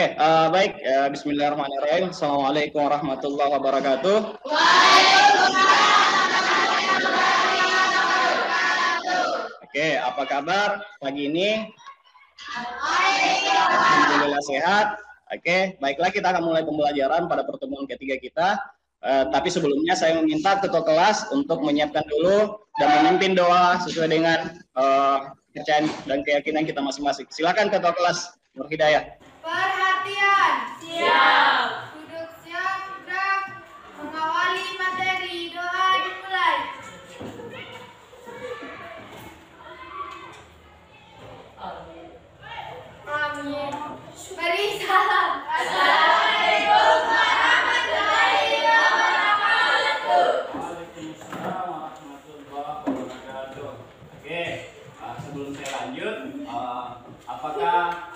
Baik. Bismillahirrahmanirrahim. Assalamualaikum warahmatullahi wabarakatuh. Apa kabar pagi ini? Alhamdulillah sehat. Baiklah, kita akan mulai pembelajaran pada pertemuan ketiga kita. Tapi sebelumnya saya meminta ketua kelas untuk menyiapkan dulu dan memimpin doa sesuai dengan kepercayaan dan keyakinan kita masing-masing. Silakan ketua kelas, Nur Hidayah. Perhatian, siap. Duduk siap, gerak. Mengawali materi, doa dimulai. Amin. Beri salam. Assalamualaikum warahmatullahi wabarakatuh. Waalaikumsalam warahmatullahi wabarakatuh. Sebelum saya lanjut, apakah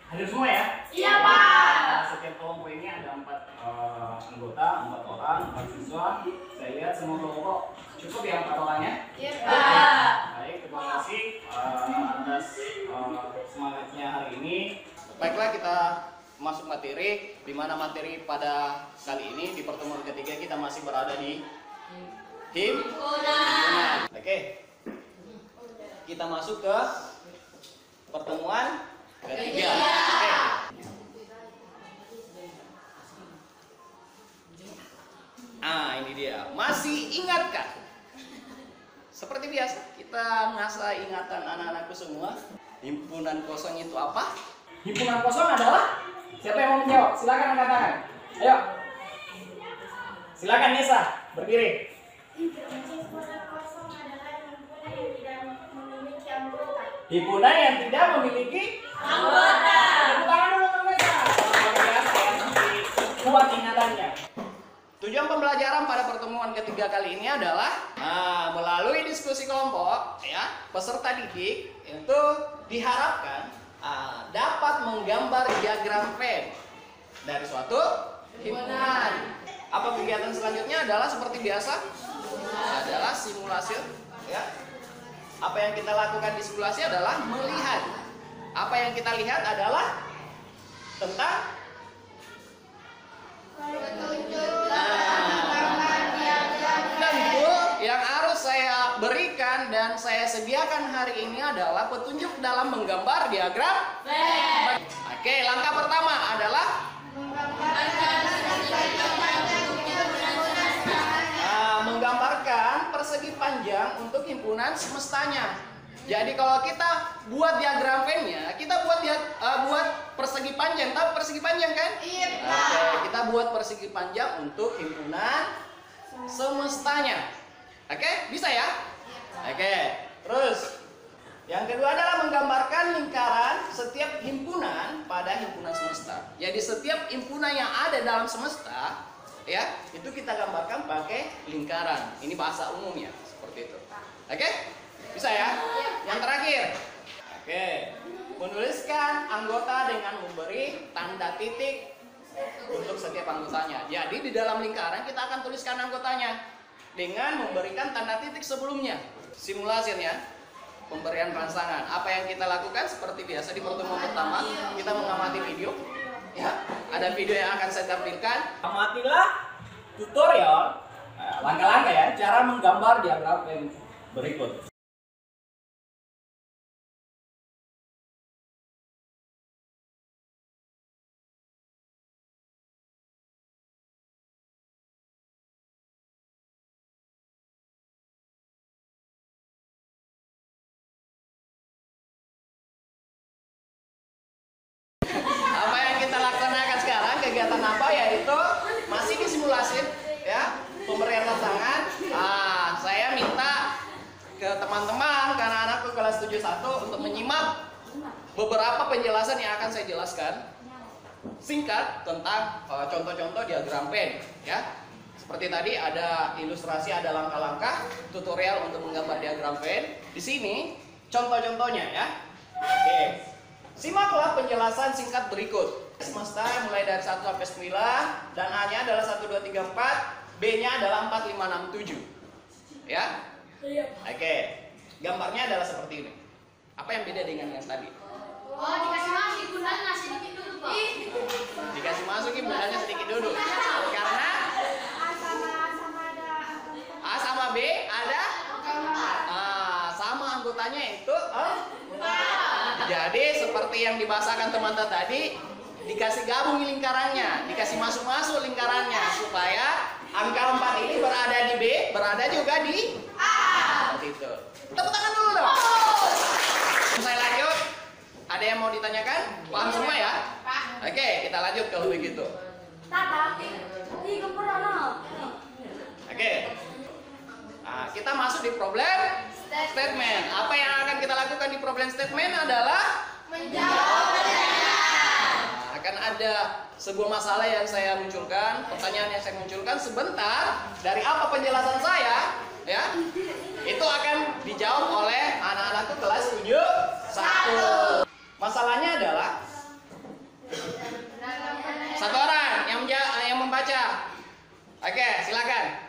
hadir semua ya? Iya, Pak. Setiap kelompok ini ada 4 anggota, 4 orang, 4 siswa. Saya lihat semua kelompok cukup ya 4 orangnya? Iya, Pak. Baik, terima kasih atas semangatnya hari ini. Baiklah, kita masuk materi, di mana materi pada kali ini di pertemuan ketiga kita masih berada di himpunan. Kita masuk ke pertemuan ketiga. Ini dia. Masih ingatkah? Seperti biasa, kita ngasah ingatan anak-anakku semua. Himpunan kosong itu apa? Himpunan kosong adalah? Siapa yang mau menjawab? Silakan angkat tangan. Ayo. Silakan Nisa, berdiri. Himpunan kosong adalah himpunan yang tidak memiliki anggota. Himpunan yang tidak memiliki Anggota. tepuk tangan dulu untuk mereka. Seperti biasa ya, nanti kuat ingatannya. Tujuan pembelajaran pada pertemuan ketiga kali ini adalah melalui diskusi kelompok, ya, peserta didik itu diharapkan dapat menggambar diagram Venn dari suatu himpunan. Apa kegiatan selanjutnya adalah seperti biasa adalah simulasi, ya. Apa yang kita lakukan di simulasi adalah melihat. Apa yang kita lihat adalah tentang tentu yang harus saya berikan dan saya sediakan hari ini adalah petunjuk dalam menggambar diagram Venn. Langkah pertama adalah menggambarkan persegi panjang untuk himpunan semestanya. Jadi kalau kita buat diagram Venn-nya, kita buat persegi panjang. Tahu persegi panjang kan? Iya, Pak. Kita buat persegi panjang untuk himpunan semestanya. Bisa ya? Terus yang kedua adalah menggambarkan lingkaran setiap himpunan pada himpunan semesta. Jadi setiap himpunan yang ada dalam semesta, ya, itu kita gambarkan pakai lingkaran. Ini bahasa umumnya seperti itu. Bisa ya? Yang terakhir. Menuliskan anggota dengan memberi tanda titik untuk setiap anggotanya. Jadi di dalam lingkaran kita akan tuliskan anggotanya dengan memberikan tanda titik sebelumnya. Simulasinya, pemberian rangsangan. Apa yang kita lakukan seperti biasa di pertemuan pertama, kita mengamati video. Ya, ada video yang akan saya tampilkan. Amatilah tutorial langkah-langkah ya cara menggambar diagram Venn berikut. Apa yang kita laksanakan sekarang, kegiatan apa, yaitu masih disimulasi, ya, pemberian rangsangan. Saya minta ke teman-teman, karena anakku kelas 71 untuk menyimak beberapa penjelasan yang akan saya jelaskan singkat tentang contoh-contoh diagram Venn, ya. Seperti tadi ada ilustrasi, ada langkah-langkah tutorial untuk menggambar diagram Venn. Di sini contoh-contohnya, ya. Simaklah penjelasan singkat berikut. Semesta mulai dari 1 sampai 9 dan A-nya adalah 1 2 3 4, B-nya adalah 4 5 6 7. Ya? Gambarnya adalah seperti ini. Apa yang beda dengan yang tadi? Oh, dikasih nasi, gunanya nasi dikit dulu, Pak. yang dibahasakan teman-teman tadi, dikasih gabung lingkarannya, dikasih masuk-masuk lingkarannya supaya angka 4 ini berada di B, berada juga di A. Seperti itu. Tepuk tangan dulu dong. Saya lanjut. Ada yang mau ditanyakan? Paham semua ya? Oke, kita lanjut kalau begitu. Oke. Nah, kita masuk di problem statement. Apa yang akan kita lakukan di problem statement adalah Menjawab pertanyaan. akan ada sebuah masalah yang saya munculkan, pertanyaan yang saya munculkan sebentar dari apa penjelasan saya, ya, itu akan dijawab oleh anak-anakku kelas 7 1. Masalahnya adalah satu orang yang membaca. Oke, silakan.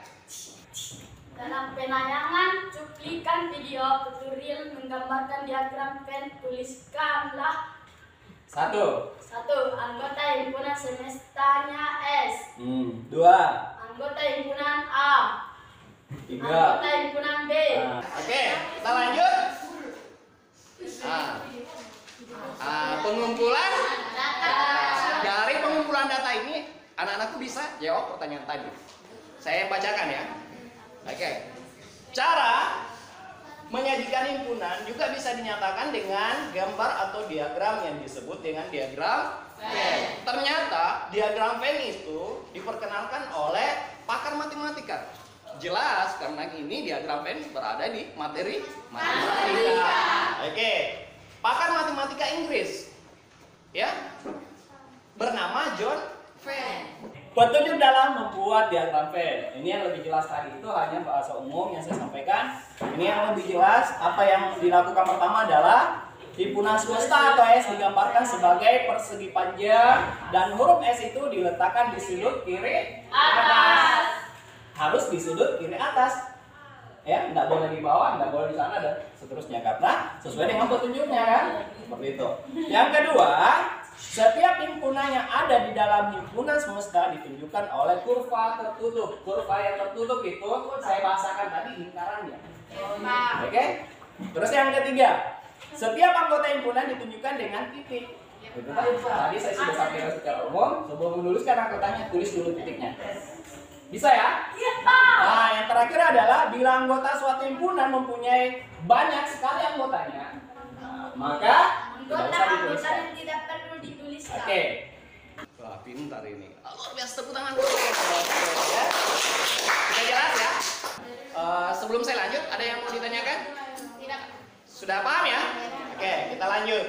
Dalam penayangan cuplikan video tutorial menggambarkan diagram Venn, tuliskanlah 1, 1. Anggota himpunan semestanya S. 2, Anggota himpunan A. 3. Anggota himpunan B. Oke, kita lanjut. Pengumpulan dari pengumpulan data ini, anak-anakku bisa jawab pertanyaan tadi. Saya bacakan ya. Oke. Cara menyajikan himpunan juga bisa dinyatakan dengan gambar atau diagram yang disebut dengan diagram Venn. Ternyata diagram Venn itu diperkenalkan oleh pakar matematika. Jelas karena ini diagram Venn berada di materi matematika. Oke. Pakar matematika Inggris, ya, bernama John Venn. Petunjuk dalam membuat diagram Venn. Ini yang lebih jelas tadi itu hanya bahasa umum yang saya sampaikan. Ini yang lebih jelas apa yang dilakukan pertama adalah himpunan swasta atau S digambarkan sebagai persegi panjang dan huruf S itu diletakkan di sudut kiri atas. Harus di sudut kiri atas. Ya, nggak boleh di bawah, nggak boleh di sana dan seterusnya karena sesuai dengan petunjuknya kan. Seperti itu. Yang kedua, setiap himpunan yang ada di dalam himpunan semesta ditunjukkan oleh kurva tertutup. Kurva yang tertutup itu saya bahasakan tadi lingkarannya. Oke? Terus yang ketiga, setiap anggota himpunan ditunjukkan dengan titik. Itu tadi saya sudah sampaikan secara umum. Sebelum menuliskan anggotanya, tulis dulu titiknya. Bisa ya? Nah, yang terakhir adalah bila anggota suatu himpunan mempunyai banyak sekali anggotanya, maka tidak usah dituliskan. yang tidak perlu dituliskan. Oke. Wah, pintar ini. Luar biasa, tepuk tangan dulu. Ya. Sudah jelas ya? Sebelum saya lanjut, ada yang mau ditanyakan? Tidak. Sudah paham ya? Oke, kita lanjut.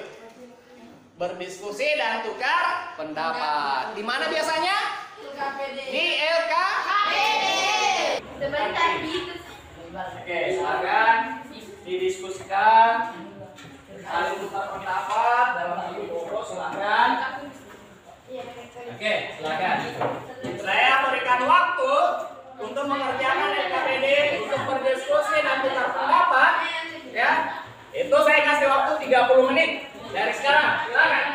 Berdiskusi dan tukar pendapat. Di mana biasanya? Di LK. Seperti tadi. Oke, silakan didiskusikan, saling tukar pendapat dalam satu pokok, silakan. Oke, silakan. Saya berikan waktu untuk mengerjakan LKPD, untuk berdiskusi dan tukar pendapat. Ya, itu saya kasih waktu 30 menit dari sekarang. Silakan.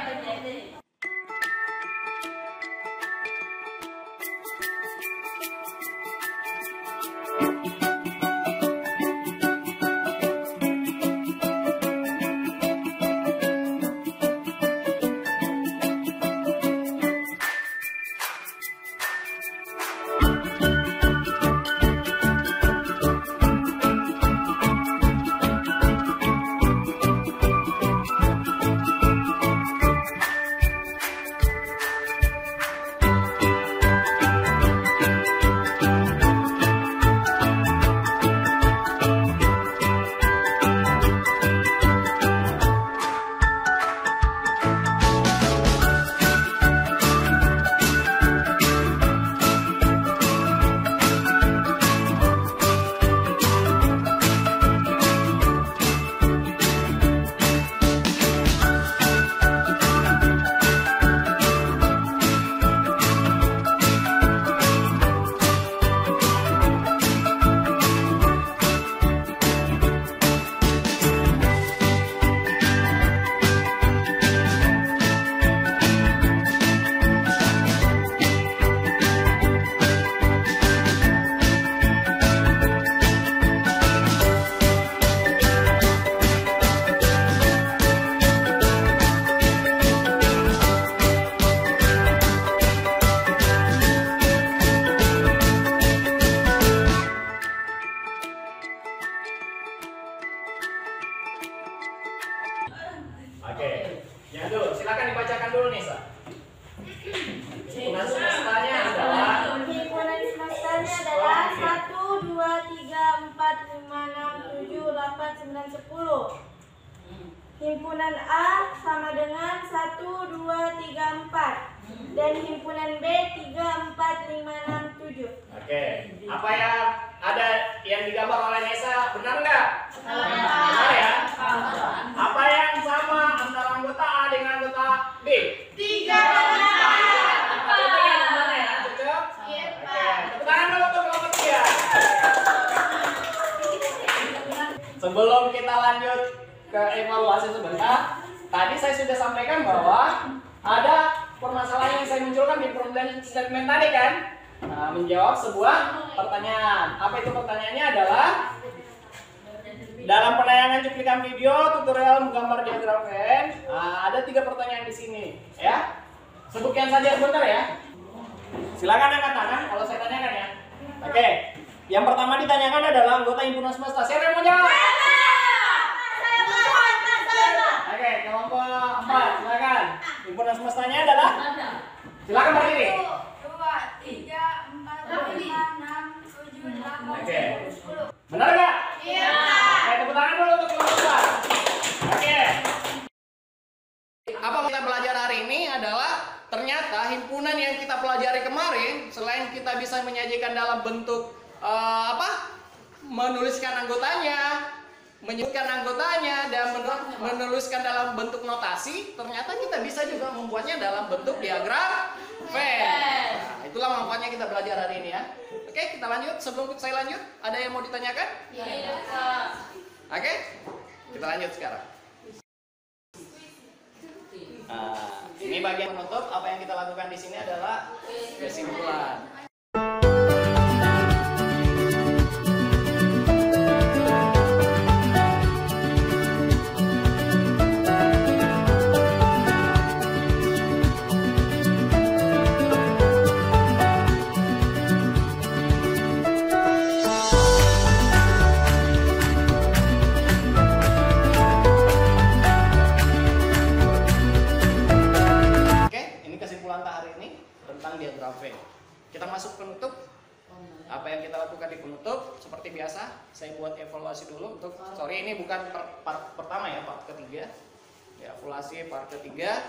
Himpunan semestanya adalah Himpunan semestanya adalah 1, 2, 3, 4, 5, 6, 7, 8, 9, 10. Himpunan A sama dengan 1, 2, 3, 4. Dan himpunan B 3, 4, 5, 6, 7. Oke, apa yang ada yang digambar oleh Nesa benar nggak? Benar ya? Apa yang sama antara anggota A dengan anggota B? 3. Itu yang mana ya? Cocok? Iya, Oke, Pak. tepuk tangan dulu untuk kelompok 3. Sebelum kita lanjut ke evaluasi sebentar, tadi saya sudah sampaikan bahwa ada permasalahan yang saya munculkan di problem statement tadi kan? Nah, menjawab sebuah pertanyaan. Apa itu pertanyaannya adalah dalam penayangan cuplikan video tutorial menggambar diagram Venn, ada 3 pertanyaan di sini, ya. Sebutkan saja sebentar ya. Silakan angkat tangan kalau saya tanyakan ya. Oke. Yang pertama ditanyakan adalah anggota himpunan semesta. Siapa yang mau jawab? Oke, kelompok 4, silakan. Himpunan semestanya adalah? Silakan berdiri. 1, 2, 3, 4, 5, 6, 7, 8, Oke. 10. Benar nggak? Iya. Oke, tepuk tangan dulu untuk kelompok 4. Oke. Apa yang kita belajar hari ini adalah ternyata himpunan yang kita pelajari kemarin, selain kita bisa menyajikan dalam bentuk menuliskan anggotanya, menyebutkan anggotanya, dan menuliskan dalam bentuk notasi, ternyata kita bisa juga membuatnya dalam bentuk diagram Venn. Nah, itulah manfaatnya kita belajar hari ini ya. Oke, kita lanjut. Sebelum saya lanjut, ada yang mau ditanyakan? Iya. Oke, kita lanjut sekarang. Ini bagian penutup. Apa yang kita lakukan di sini adalah kesimpulan. Diagram Venn. Kita masuk penutup. Apa yang kita lakukan di penutup seperti biasa, saya buat evaluasi dulu untuk ini bukan part pertama ya, part ketiga. Ya, evaluasi part ketiga.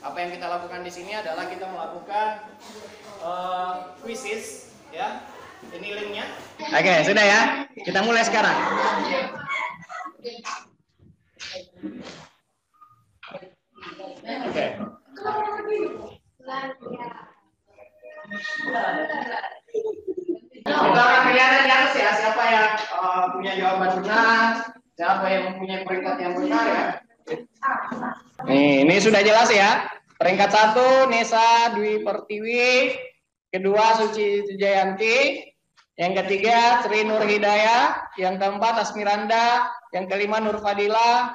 Apa yang kita lakukan di sini adalah kita melakukan quizzes ya. Ini linknya. Oke, sudah ya. Kita mulai sekarang. Oke. Kita akan kelihatan di atas ya siapa yang punya jawaban benar, siapa yang mempunyai peringkat yang benar ya. Nih, ini sudah jelas ya. Peringkat 1 Nesa Dwi Pertiwi, kedua Suci Jayanti, yang ketiga Sri Nur Hidayah, yang keempat Asmiranda, yang kelima Nur Fadila,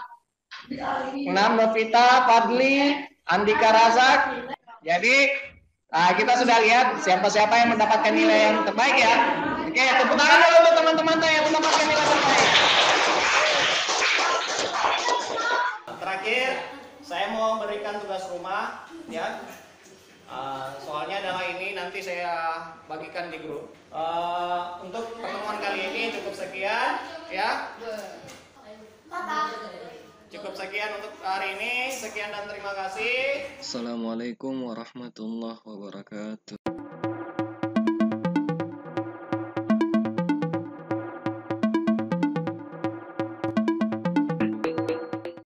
6 Novita Fadli, Andika Razak. Jadi kita sudah lihat siapa-siapa yang mendapatkan nilai yang terbaik ya. Oke, tepuk tangan dulu untuk teman-teman yang mendapatkan nilai terbaik. Terakhir, saya mau memberikan tugas rumah ya. Soalnya adalah ini nanti saya bagikan di grup. Untuk pertemuan kali ini cukup sekian ya. Cukup sekian untuk hari ini. Sekian dan terima kasih. Assalamualaikum warahmatullahi wabarakatuh.